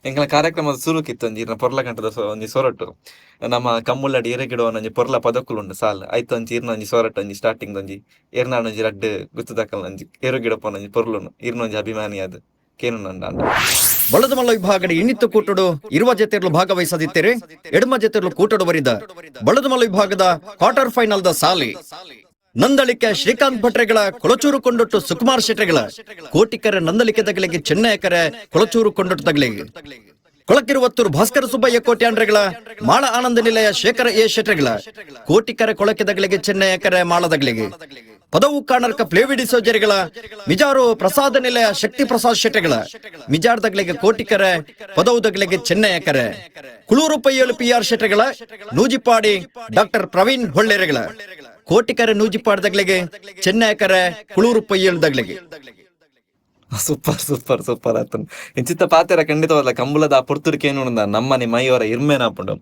ಎಂಕಲ್ನ ಕಾರ್ಯಕ್ರಮದ ಸುರುಕಿತ್ತು ಒಂಜಿ ಇರ್ನ ಪೊರ್ಲ ಕಂಟದ ಒಂಜಿ ಸೊರಟು ನಮ್ಮ ಕಮ್ಮುಳ್ಳಡಿ ಎರೆಗಿಡುವನ ಒಂಜಿ ಪೊರ್ಲ ಪದಕುಲುಂಡು ಸಾಲ್ ಐತ ಒಂಜಿ ಇರ್ನ ಒಂಜಿ ಸೊರಟು ಒಂಜಿ ಸ್ಟಾರ್ಟಿಂಗ್ ಒಂಜಿ ಎರ್ನಾಡ ಒಂಜಿ ರಡ್ಡ್ ಗುರ್ತದಕಲ್ನ ಒಂಜಿ ಎರುಗಿಡಪನ ಒಂಜಿ ಪೊರ್ಲುನು ಇರ್ನ ಒಂಜಿ ಅಭಿಮಾನಿ ಅದು ಕೇನು ನಂಡ ಬಳದಮಲ್ಲ ವಿಭಾಗದ ಇನ್ನಿತ್ತು ಕೂಟಡು ಇರುವ ಜತೆರ್ಲು ಭಾಗವಹಿಸದಿದ್ದರೆ ಎಡಮ ಜತೆರ್ಲು ಕೂಟಡು ಬರಿದ ಬಳದಮಲ್ಲ ವಿಭಾಗದ ಕ್ವಾರ್ಟರ್ ಫೈನಲ್ ದ ಸಾಲಿ ನಂದಳಿಕೆ ಶ್ರೀಕಾಂತ್ ಭಟ್ರೆಗಳ ಕೊಳಚೂರು ಕೊಂಡೊಟ್ಟು ಸುಕುಮಾರ್ ಶೆಟ್ರೆಗಳ ಕೋಟಿಕರ ನಂದಳಿಕೆ ತಗಲಿಗೆ ಚೆನ್ನೈಕರ ಕೊಳಚೂರು ಕೊಂಡೊಟ್ಟು ತಗಲಿಗೆ ಕೊಳಕಿರುವತ್ತೂರು ಭಾಸ್ಕರ ಸುಬ್ಬಯ್ಯ ಕೋಟ್ಯಾಂಡ್ರೆಗಳ ಮಾಳ ಆನಂದ ನಿಲಯ ಶೇಖರ ಎ ಶೆಟ್ರೆಗಳ ಕೋಟಿಕರ ಕೊಳಕೆ ತಗಲಿಗೆ ಚೆನ್ನೈಕರ ಮಾಳದಗಲಿಗೆ ಪದವು ಕಾಣರ್ಕ ಪ್ಲೇವಿಡಿ ಸೋಜರಿಗಳ ಮಿಜಾರು ಪ್ರಸಾದ ನಿಲಯ ಶಕ್ತಿ ಪ್ರಸಾದ್ ಶೆಟ್ರೆಗಳ ಮಿಜಾರ್ ದಗ್ಲಿಗೆ ಕೋಟಿಕರ ಪದವು ದಗ್ಲಿಗೆ ಚೆನ್ನೈಕರ ಕುಳೂರು ಪಯ್ಯಲು ಪಿ ಆರ್ ಶೆಟ್ರೆಗಳ ನೂಜಿಪಾಡಿ ಡಾಕ್ಟರ್ ಪ್ರವೀಣ್ ಹೊಳ್ಳೆರೆಗಳ ಕೋಟಿಕರ ನೂಜಿಪಾಡ್ದಗ್ಲಿಗೆ ಚೆನ್ನೈಕರ ಕುಳೂರು ಪಯ್ಯಲ್ದಗ್ಲಿಗೆ ಸೂಪರ್ ಸೂಪರ್ ಸೂಪರ್ ಆತನ್ ಇಂಚಿತ್ತ ಪಾತೆರ ಖಂಡಿತವಾದ ಕಂಬುಲದ ಪುರ್ತುಡಿಕೆ ಏನು ನಮ್ಮನೆ ಮೈಯವರ ಇರ್ಮೇನ ಹಾಪುಂಡು